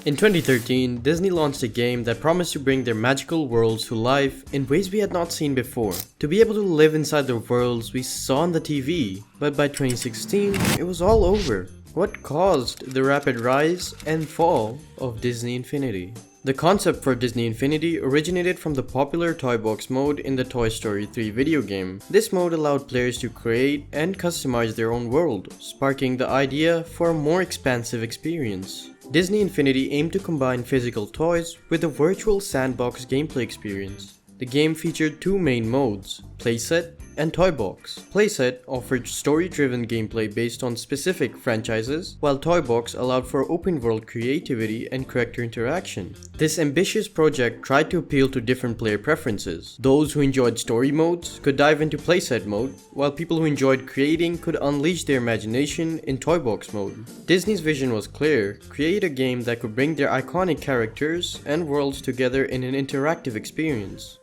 In 2013, Disney launched a game that promised to bring their magical worlds to life in ways we had not seen before. To be able to live inside the worlds we saw on the TV, but by 2016, it was all over. What caused the rapid rise and fall of Disney Infinity? The concept for Disney Infinity originated from the popular Toy Box mode in the Toy Story 3 video game. This mode allowed players to create and customize their own world, sparking the idea for a more expansive experience. Disney Infinity aimed to combine physical toys with a virtual sandbox gameplay experience. The game featured two main modes, Playset and Toy Box. Playset offered story-driven gameplay based on specific franchises, while Toy Box allowed for open-world creativity and character interaction. This ambitious project tried to appeal to different player preferences. Those who enjoyed story modes could dive into Playset mode, while people who enjoyed creating could unleash their imagination in Toy Box mode. Disney's vision was clear: create a game that could bring their iconic characters and worlds together in an interactive experience.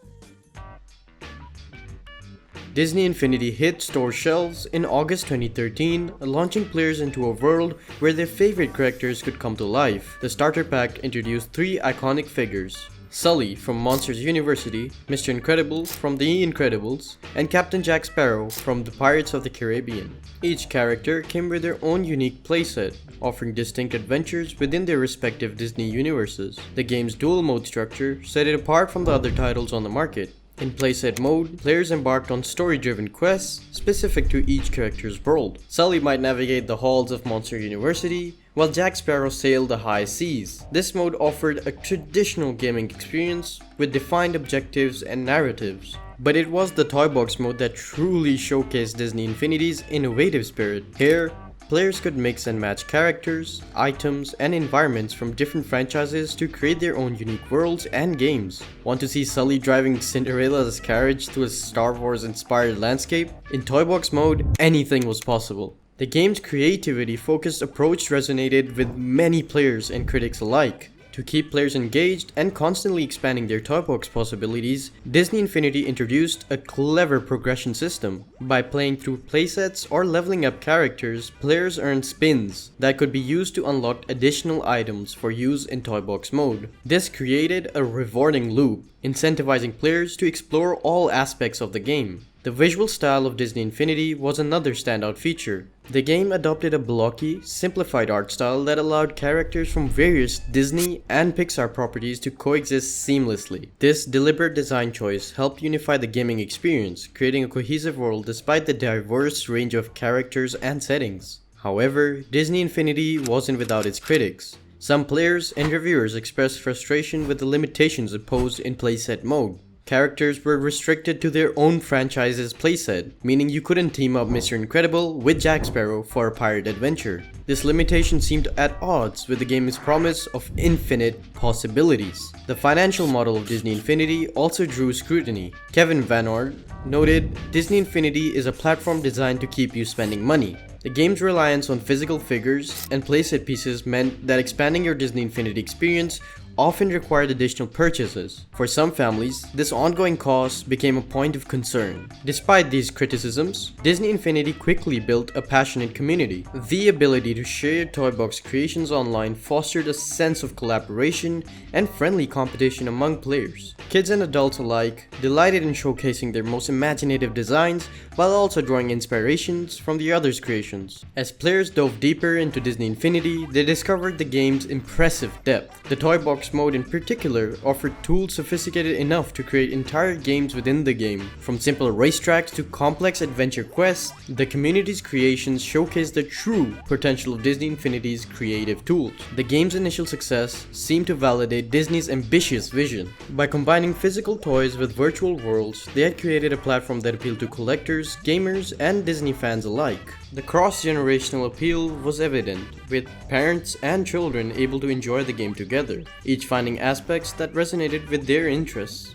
Disney Infinity hit store shelves in August 2013, launching players into a world where their favorite characters could come to life. The starter pack introduced three iconic figures: Sully from Monsters University, Mr. Incredible from The Incredibles, and Captain Jack Sparrow from the Pirates of the Caribbean. Each character came with their own unique playset, offering distinct adventures within their respective Disney universes. The game's dual mode structure set it apart from the other titles on the market. In Playset mode, players embarked on story-driven quests specific to each character's world. Sully might navigate the halls of Monster University, while Jack Sparrow sailed the high seas. This mode offered a traditional gaming experience with defined objectives and narratives. But it was the Toy Box mode that truly showcased Disney Infinity's innovative spirit. Here, players could mix and match characters, items, and environments from different franchises to create their own unique worlds and games. Want to see Sully driving Cinderella's carriage through a Star Wars-inspired landscape? In Toy Box mode, anything was possible. The game's creativity-focused approach resonated with many players and critics alike. To keep players engaged and constantly expanding their Toy Box possibilities, Disney Infinity introduced a clever progression system. By playing through playsets or leveling up characters, players earned spins that could be used to unlock additional items for use in Toy Box mode. This created a rewarding loop, incentivizing players to explore all aspects of the game. The visual style of Disney Infinity was another standout feature. The game adopted a blocky, simplified art style that allowed characters from various Disney and Pixar properties to coexist seamlessly. This deliberate design choice helped unify the gaming experience, creating a cohesive world despite the diverse range of characters and settings. However, Disney Infinity wasn't without its critics. Some players and reviewers expressed frustration with the limitations imposed in playset mode. Characters were restricted to their own franchise's playset, meaning you couldn't team up Mr. Incredible with Jack Sparrow for a pirate adventure. This limitation seemed at odds with the game's promise of infinite possibilities. The financial model of Disney Infinity also drew scrutiny. Kevin Van Ord noted, "Disney Infinity is a platform designed to keep you spending money." The game's reliance on physical figures and playset pieces meant that expanding your Disney Infinity experience often required additional purchases. For some families, this ongoing cost became a point of concern. Despite these criticisms, Disney Infinity quickly built a passionate community. The ability to share Toy Box creations online fostered a sense of collaboration and friendly competition among players. Kids and adults alike delighted in showcasing their most imaginative designs while also drawing inspirations from the others' creations. As players dove deeper into Disney Infinity, they discovered the game's impressive depth. The Toy Box mode in particular offered tools sophisticated enough to create entire games within the game. From simple racetracks to complex adventure quests, the community's creations showcased the true potential of Disney Infinity's creative tools. The game's initial success seemed to validate Disney's ambitious vision. By combining physical toys with virtual worlds, they had created a platform that appealed to collectors, gamers, and Disney fans alike. The cross-generational appeal was evident, with parents and children able to enjoy the game together, each finding aspects that resonated with their interests.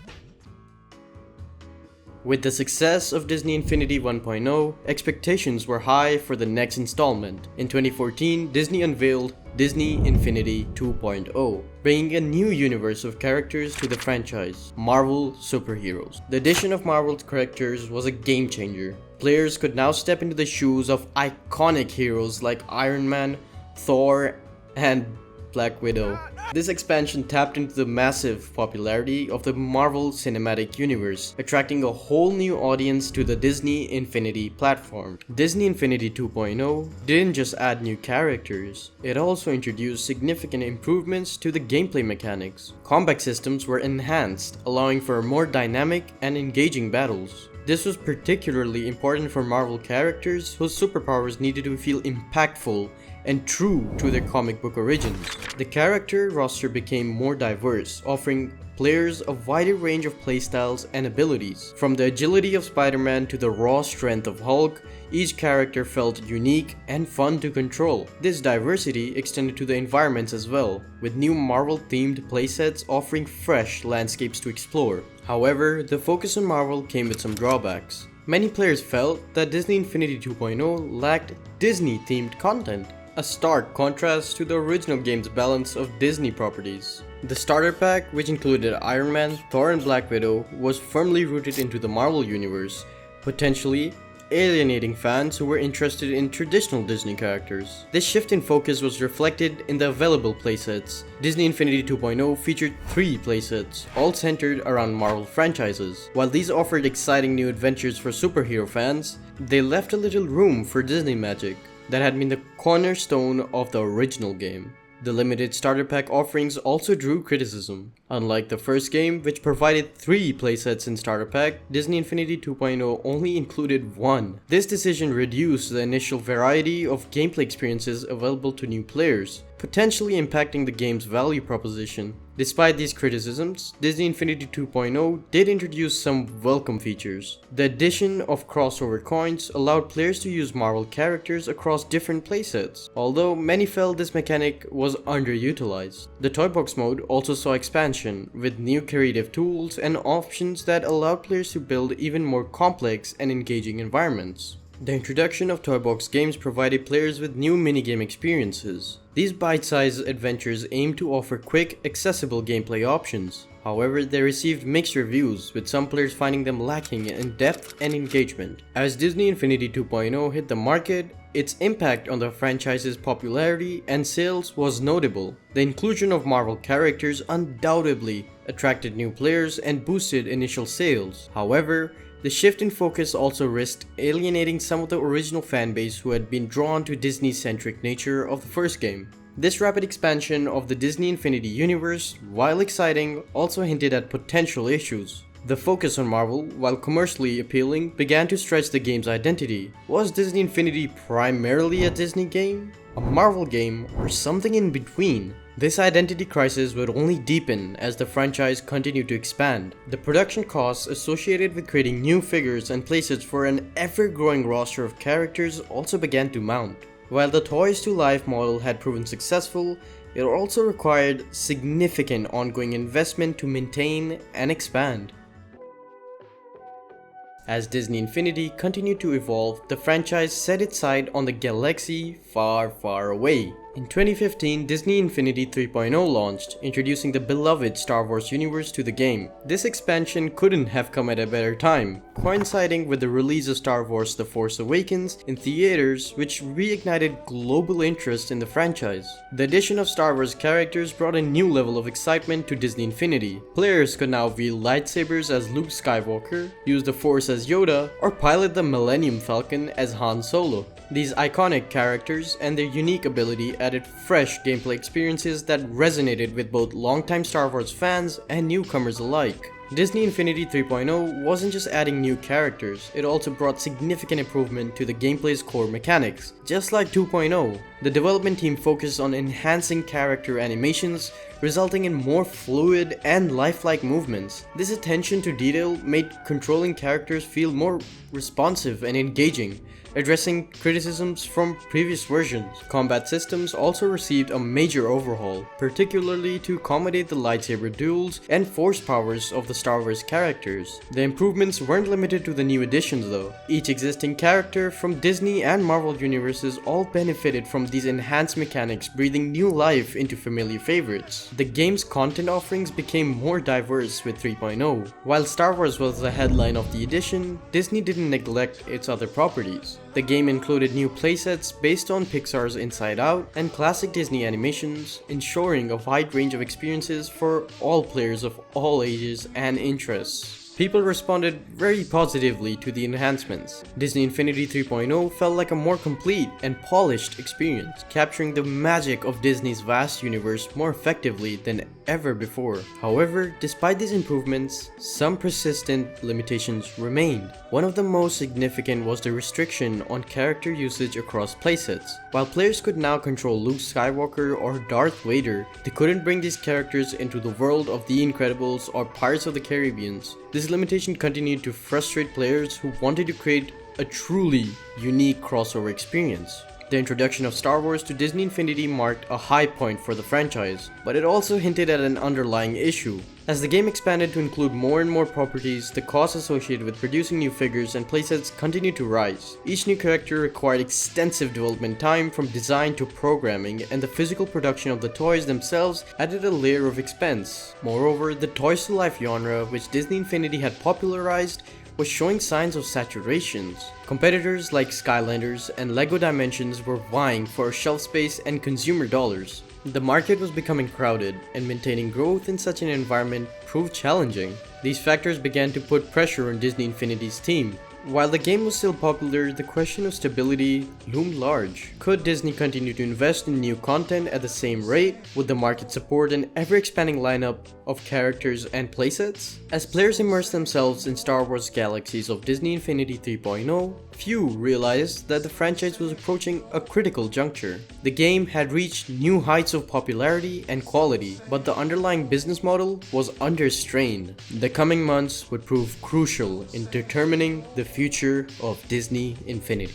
With the success of Disney Infinity 1.0, expectations were high for the next installment. In 2014, Disney unveiled Disney Infinity 2.0, bringing a new universe of characters to the franchise, Marvel Superheroes. The addition of Marvel's characters was a game changer. Players could now step into the shoes of iconic heroes like Iron Man, Thor, and Black Widow. This expansion tapped into the massive popularity of the Marvel Cinematic Universe, attracting a whole new audience to the Disney Infinity platform. Disney Infinity 2.0 didn't just add new characters, it also introduced significant improvements to the gameplay mechanics. Combat systems were enhanced, allowing for more dynamic and engaging battles. This was particularly important for Marvel characters whose superpowers needed to feel impactful and true to their comic book origins. The character roster became more diverse, offering players a wider range of playstyles and abilities. From the agility of Spider-Man to the raw strength of Hulk, each character felt unique and fun to control. This diversity extended to the environments as well, with new Marvel-themed playsets offering fresh landscapes to explore. However, the focus on Marvel came with some drawbacks. Many players felt that Disney Infinity 2.0 lacked Disney-themed content, a stark contrast to the original game's balance of Disney properties. The starter pack, which included Iron Man, Thor and Black Widow, was firmly rooted into the Marvel universe, potentially alienating fans who were interested in traditional Disney characters. This shift in focus was reflected in the available playsets. Disney Infinity 2.0 featured 3 playsets, all centered around Marvel franchises. While these offered exciting new adventures for superhero fans, they left a little room for Disney magic that had been the cornerstone of the original game. The limited starter pack offerings also drew criticism. Unlike the first game, which provided 3 playsets in starter pack, Disney Infinity 2.0 only included 1. This decision reduced the initial variety of gameplay experiences available to new players, potentially impacting the game's value proposition. Despite these criticisms, Disney Infinity 2.0 did introduce some welcome features. The addition of crossover coins allowed players to use Marvel characters across different playsets, although many felt this mechanic was underutilized. The Toy Box mode also saw expansion, with new creative tools and options that allowed players to build even more complex and engaging environments. The introduction of Toy Box games provided players with new minigame experiences. These bite-sized adventures aimed to offer quick, accessible gameplay options. However, they received mixed reviews, with some players finding them lacking in depth and engagement. As Disney Infinity 2.0 hit the market, its impact on the franchise's popularity and sales was notable. The inclusion of Marvel characters undoubtedly attracted new players and boosted initial sales. However, the shift in focus also risked alienating some of the original fanbase who had been drawn to Disney-centric nature of the first game. This rapid expansion of the Disney Infinity universe, while exciting, also hinted at potential issues. The focus on Marvel, while commercially appealing, began to stretch the game's identity. Was Disney Infinity primarily a Disney game, a Marvel game, or something in between? This identity crisis would only deepen as the franchise continued to expand. The production costs associated with creating new figures and playsets for an ever-growing roster of characters also began to mount. While the Toys to Life model had proven successful, it also required significant ongoing investment to maintain and expand. As Disney Infinity continued to evolve, the franchise set its sight on the galaxy far, far away. In 2015, Disney Infinity 3.0 launched, introducing the beloved Star Wars universe to the game. This expansion couldn't have come at a better time, coinciding with the release of Star Wars The Force Awakens in theaters, which reignited global interest in the franchise. The addition of Star Wars characters brought a new level of excitement to Disney Infinity. Players could now wield lightsabers as Luke Skywalker, use the Force as Yoda, or pilot the Millennium Falcon as Han Solo. These iconic characters and their unique ability added fresh gameplay experiences that resonated with both longtime Star Wars fans and newcomers alike. Disney Infinity 3.0 wasn't just adding new characters, it also brought significant improvement to the gameplay's core mechanics. Just like 2.0, the development team focused on enhancing character animations, resulting in more fluid and lifelike movements. This attention to detail made controlling characters feel more responsive and engaging, addressing criticisms from previous versions. Combat systems also received a major overhaul, particularly to accommodate the lightsaber duels and force powers of the Star Wars characters. The improvements weren't limited to the new additions though. Each existing character from Disney and Marvel universes all benefited from these enhanced mechanics breathing new life into familiar favorites. The game's content offerings became more diverse with 3.0. While Star Wars was the headline of the edition, Disney didn't neglect its other properties. The game included new playsets based on Pixar's Inside Out and classic Disney animations, ensuring a wide range of experiences for all players of all ages and interests. People responded very positively to the enhancements. Disney Infinity 3.0 felt like a more complete and polished experience, capturing the magic of Disney's vast universe more effectively than ever before. However, despite these improvements, some persistent limitations remained. One of the most significant was the restriction on character usage across playsets. While players could now control Luke Skywalker or Darth Vader, they couldn't bring these characters into the world of The Incredibles or Pirates of the Caribbean. This limitation continued to frustrate players who wanted to create a truly unique crossover experience. The introduction of Star Wars to Disney Infinity marked a high point for the franchise, but it also hinted at an underlying issue. As the game expanded to include more and more properties, the costs associated with producing new figures and playsets continued to rise. Each new character required extensive development time from design to programming, and the physical production of the toys themselves added a layer of expense. Moreover, the Toys to Life genre, which Disney Infinity had popularized, was showing signs of saturations. Competitors like Skylanders and LEGO Dimensions were vying for shelf space and consumer dollars. The market was becoming crowded, and maintaining growth in such an environment proved challenging. These factors began to put pressure on Disney Infinity's team. While the game was still popular, the question of stability loomed large. Could Disney continue to invest in new content at the same rate? Would the market support an ever-expanding lineup of characters and playsets? As players immersed themselves in Star Wars Galaxies of Disney Infinity 3.0, few realized that the franchise was approaching a critical juncture. The game had reached new heights of popularity and quality, but the underlying business model was under strain. The coming months would prove crucial in determining the future of Disney Infinity.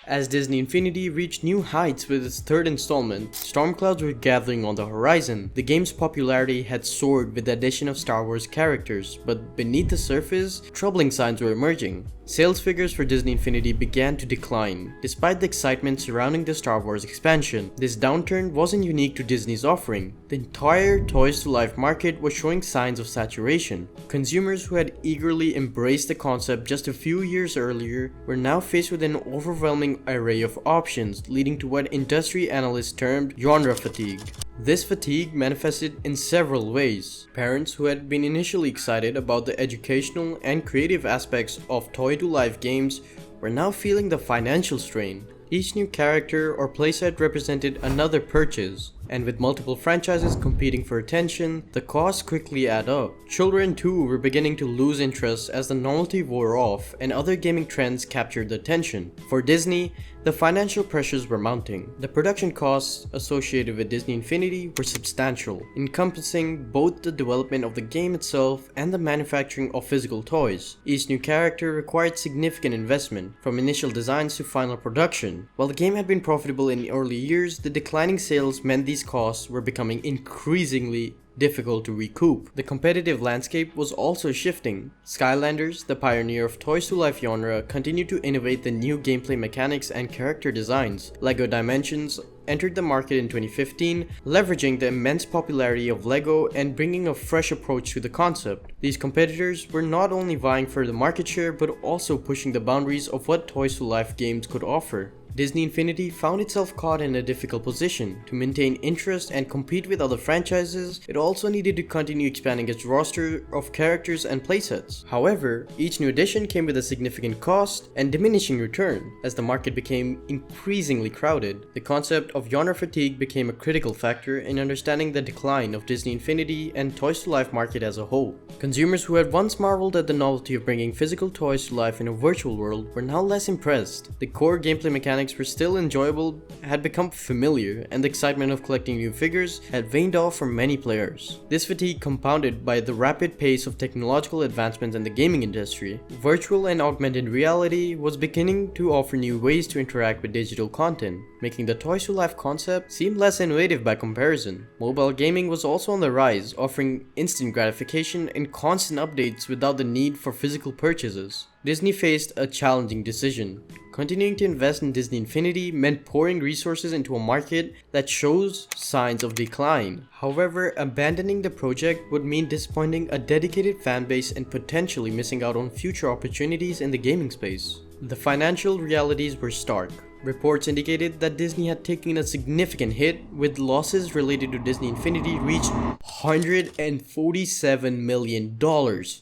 As Disney Infinity reached new heights with its third installment, storm clouds were gathering on the horizon. The game's popularity had soared with the addition of Star Wars characters, but beneath the surface, troubling signs were emerging. Sales figures for Disney Infinity began to decline, despite the excitement surrounding the Star Wars expansion. This downturn wasn't unique to Disney's offering. The entire Toys to Life market was showing signs of saturation. Consumers who had eagerly embraced the concept just a few years earlier were now faced with an overwhelming array of options, leading to what industry analysts termed genre fatigue. This fatigue manifested in several ways. Parents who had been initially excited about the educational and creative aspects of toy-to-life games were now feeling the financial strain. Each new character or playset represented another purchase, and with multiple franchises competing for attention, the costs quickly add up. Children too were beginning to lose interest as the novelty wore off and other gaming trends captured the attention. For Disney, the financial pressures were mounting. The production costs associated with Disney Infinity were substantial, encompassing both the development of the game itself and the manufacturing of physical toys. Each new character required significant investment, from initial designs to final production. While the game had been profitable in early years, the declining sales meant these costs were becoming increasingly difficult to recoup. The competitive landscape was also shifting. Skylanders, the pioneer of Toys to Life genre, continued to innovate the new gameplay mechanics and character designs. LEGO Dimensions entered the market in 2015, leveraging the immense popularity of LEGO and bringing a fresh approach to the concept. These competitors were not only vying for the market share but also pushing the boundaries of what Toys to Life games could offer. Disney Infinity found itself caught in a difficult position. To maintain interest and compete with other franchises, it also needed to continue expanding its roster of characters and playsets. However, each new addition came with a significant cost and diminishing return. As the market became increasingly crowded, the concept of genre fatigue became a critical factor in understanding the decline of Disney Infinity and Toys to Life market as a whole. Consumers who had once marveled at the novelty of bringing physical toys to life in a virtual world were now less impressed. The core gameplay mechanics were still enjoyable, had become familiar, and the excitement of collecting new figures had waned off for many players. This fatigue compounded by the rapid pace of technological advancements in the gaming industry. Virtual and augmented reality was beginning to offer new ways to interact with digital content, making the Toys to Life concept seem less innovative by comparison. Mobile gaming was also on the rise, offering instant gratification and constant updates without the need for physical purchases. Disney faced a challenging decision: Continuing to invest in Disney Infinity meant pouring resources into a market that shows signs of decline. However, abandoning the project would mean disappointing a dedicated fanbase and potentially missing out on future opportunities in the gaming space. The financial realities were stark. Reports indicated that Disney had taken a significant hit, with losses related to Disney Infinity reached $147 million.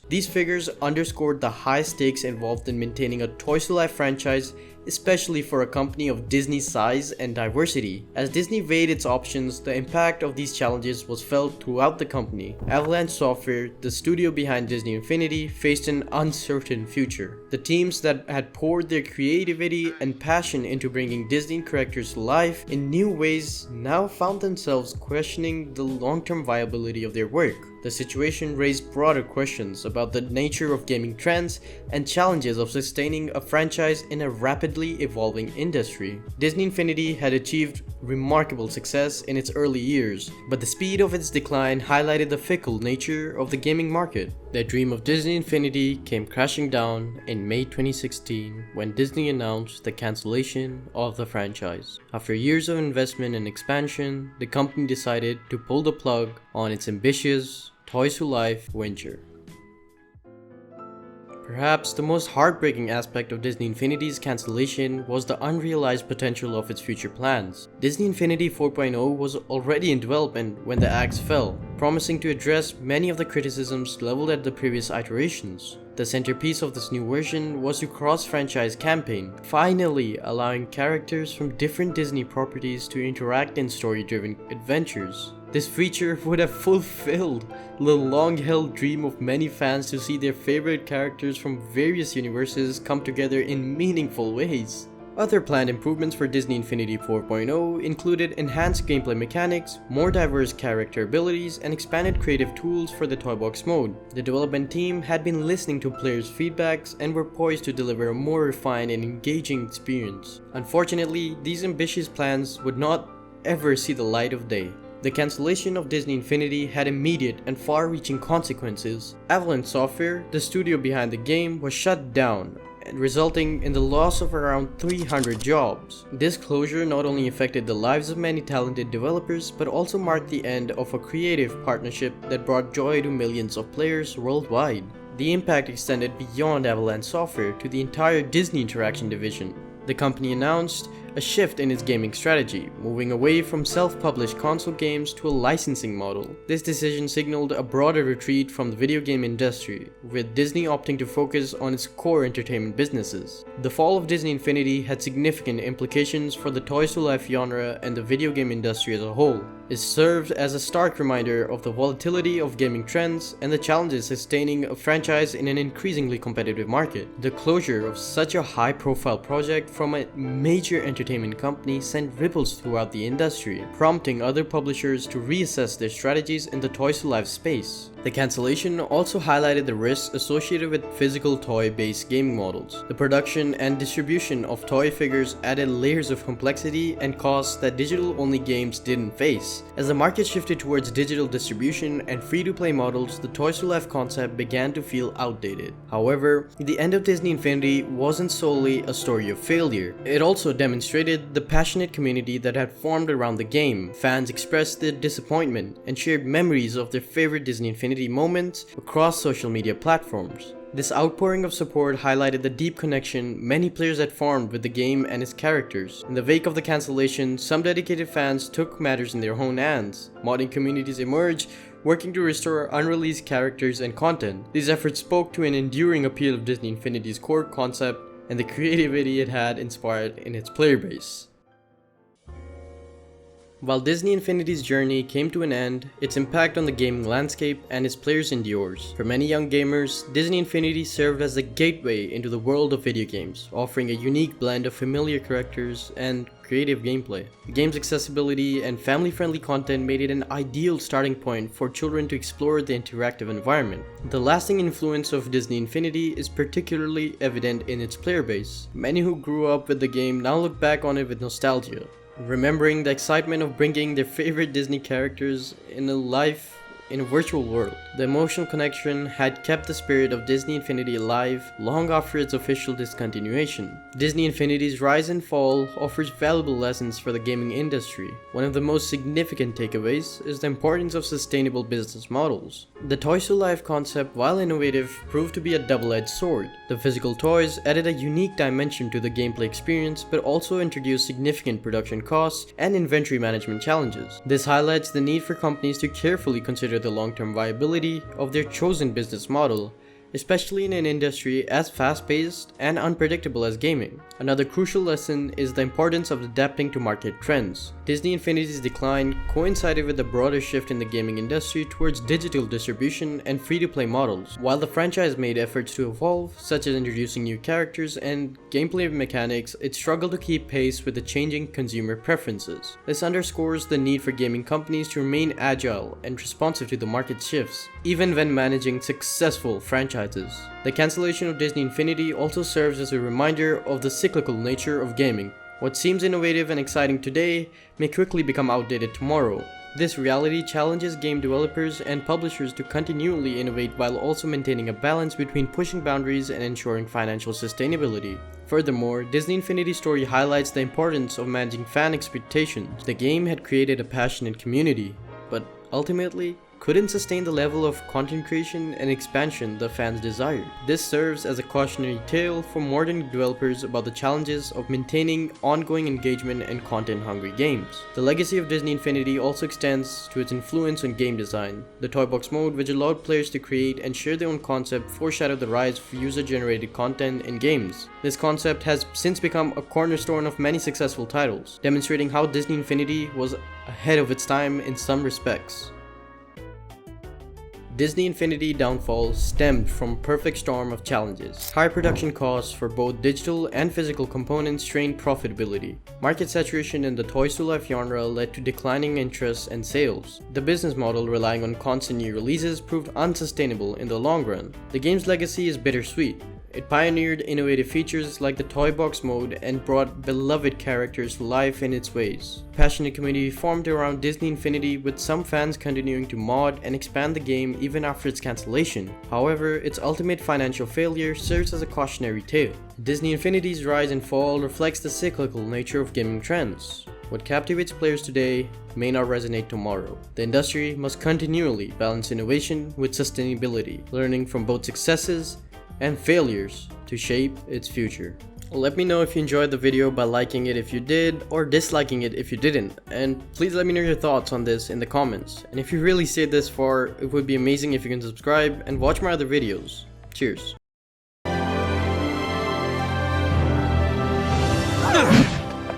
These figures underscored the high stakes involved in maintaining a Toys to Life franchise, especially for a company of Disney's size and diversity. As Disney weighed its options, the impact of these challenges was felt throughout the company. Avalanche Software, the studio behind Disney Infinity, faced an uncertain future. The teams that had poured their creativity and passion into bringing Disney characters to life in new ways now found themselves questioning the long-term viability of their work. The situation raised broader questions about the nature of gaming trends and challenges of sustaining a franchise in a rapidly evolving industry. Disney Infinity had achieved remarkable success in its early years, but the speed of its decline highlighted the fickle nature of the gaming market. The dream of Disney Infinity came crashing down in May 2016 when Disney announced the cancellation of the franchise. After years of investment and expansion, the company decided to pull the plug on its ambitious Toys to Life venture. Perhaps the most heartbreaking aspect of Disney Infinity's cancellation was the unrealized potential of its future plans. Disney Infinity 4.0 was already in development when the axe fell, promising to address many of the criticisms leveled at the previous iterations. The centerpiece of this new version was a cross-franchise campaign, finally allowing characters from different Disney properties to interact in story-driven adventures. This feature would have fulfilled the long-held dream of many fans to see their favorite characters from various universes come together in meaningful ways. Other planned improvements for Disney Infinity 4.0 included enhanced gameplay mechanics, more diverse character abilities, and expanded creative tools for the Toy Box mode. The development team had been listening to players' feedbacks and were poised to deliver a more refined and engaging experience. Unfortunately, these ambitious plans would not ever see the light of day. The cancellation of Disney Infinity had immediate and far-reaching consequences. Avalanche Software, the studio behind the game, was shut down, resulting in the loss of around 300 jobs. This closure not only affected the lives of many talented developers, but also marked the end of a creative partnership that brought joy to millions of players worldwide. The impact extended beyond Avalanche Software to the entire Disney Interaction division. The company announced a shift in its gaming strategy, moving away from self-published console games to a licensing model. This decision signaled a broader retreat from the video game industry, with Disney opting to focus on its core entertainment businesses. The fall of Disney Infinity had significant implications for the Toys to Life genre and the video game industry as a whole. It served as a stark reminder of the volatility of gaming trends and the challenges sustaining a franchise in an increasingly competitive market. The closure of such a high-profile project from a major entertainment company sent ripples throughout the industry, prompting other publishers to reassess their strategies in the Toys to Life space. The cancellation also highlighted the risks associated with physical toy-based gaming models. The production and distribution of toy figures added layers of complexity and costs that digital-only games didn't face. As the market shifted towards digital distribution and free-to-play models, the Toys to Life concept began to feel outdated. However, the end of Disney Infinity wasn't solely a story of failure. It also demonstrated the passionate community that had formed around the game. Fans expressed their disappointment and shared memories of their favorite Disney Infinity moments across social media platforms. This outpouring of support highlighted the deep connection many players had formed with the game and its characters. In the wake of the cancellation, some dedicated fans took matters in their own hands. Modding communities emerged, working to restore unreleased characters and content. These efforts spoke to an enduring appeal of Disney Infinity's core concept and the creativity it had inspired in its player base. While Disney Infinity's journey came to an end, its impact on the gaming landscape and its players endures. For many young gamers, Disney Infinity served as a gateway into the world of video games, offering a unique blend of familiar characters and creative gameplay. The game's accessibility and family-friendly content made it an ideal starting point for children to explore the interactive environment. The lasting influence of Disney Infinity is particularly evident in its player base. Many who grew up with the game now look back on it with nostalgia, remembering the excitement of bringing their favorite Disney characters in a life in a virtual world. The emotional connection had kept the spirit of Disney Infinity alive long after its official discontinuation. Disney Infinity's rise and fall offers valuable lessons for the gaming industry. One of the most significant takeaways is the importance of sustainable business models. The Toys to Life concept, while innovative, proved to be a double-edged sword. The physical toys added a unique dimension to the gameplay experience, but also introduced significant production costs and inventory management challenges. This highlights the need for companies to carefully consider the long-term viability of their chosen business model, especially in an industry as fast-paced and unpredictable as gaming. Another crucial lesson is the importance of adapting to market trends. Disney Infinity's decline coincided with a broader shift in the gaming industry towards digital distribution and free-to-play models. While the franchise made efforts to evolve, such as introducing new characters and gameplay mechanics, it struggled to keep pace with the changing consumer preferences. This underscores the need for gaming companies to remain agile and responsive to the market shifts, even when managing successful franchises. The cancellation of Disney Infinity also serves as a reminder of the cyclical nature of gaming. What seems innovative and exciting today may quickly become outdated tomorrow. This reality challenges game developers and publishers to continually innovate while also maintaining a balance between pushing boundaries and ensuring financial sustainability. Furthermore, Disney Infinity's story highlights the importance of managing fan expectations. The game had created a passionate community, but ultimately couldn't sustain the level of content creation and expansion the fans desired. This serves as a cautionary tale for modern developers about the challenges of maintaining ongoing engagement and content-hungry games. The legacy of Disney Infinity also extends to its influence on game design. The Toy Box mode, which allowed players to create and share their own concept, foreshadowed the rise of user-generated content in games. This concept has since become a cornerstone of many successful titles, demonstrating how Disney Infinity was ahead of its time in some respects. Disney Infinity downfall stemmed from a perfect storm of challenges. High production costs for both digital and physical components strained profitability. Market saturation in the Toys to Life genre led to declining interest and sales. The business model, relying on constant new releases, proved unsustainable in the long run. The game's legacy is bittersweet. It pioneered innovative features like the Toy Box mode and brought beloved characters to life in its ways. A passionate community formed around Disney Infinity, with some fans continuing to mod and expand the game even after its cancellation. However, its ultimate financial failure serves as a cautionary tale. Disney Infinity's rise and fall reflects the cyclical nature of gaming trends. What captivates players today may not resonate tomorrow. The industry must continually balance innovation with sustainability, learning from both successes and failures to shape its future. Let me know if you enjoyed the video by liking it if you did, or disliking it if you didn't, and please let me know your thoughts on this in the comments. And if you really stayed this far, it would be amazing if you can subscribe and watch my other videos. Cheers.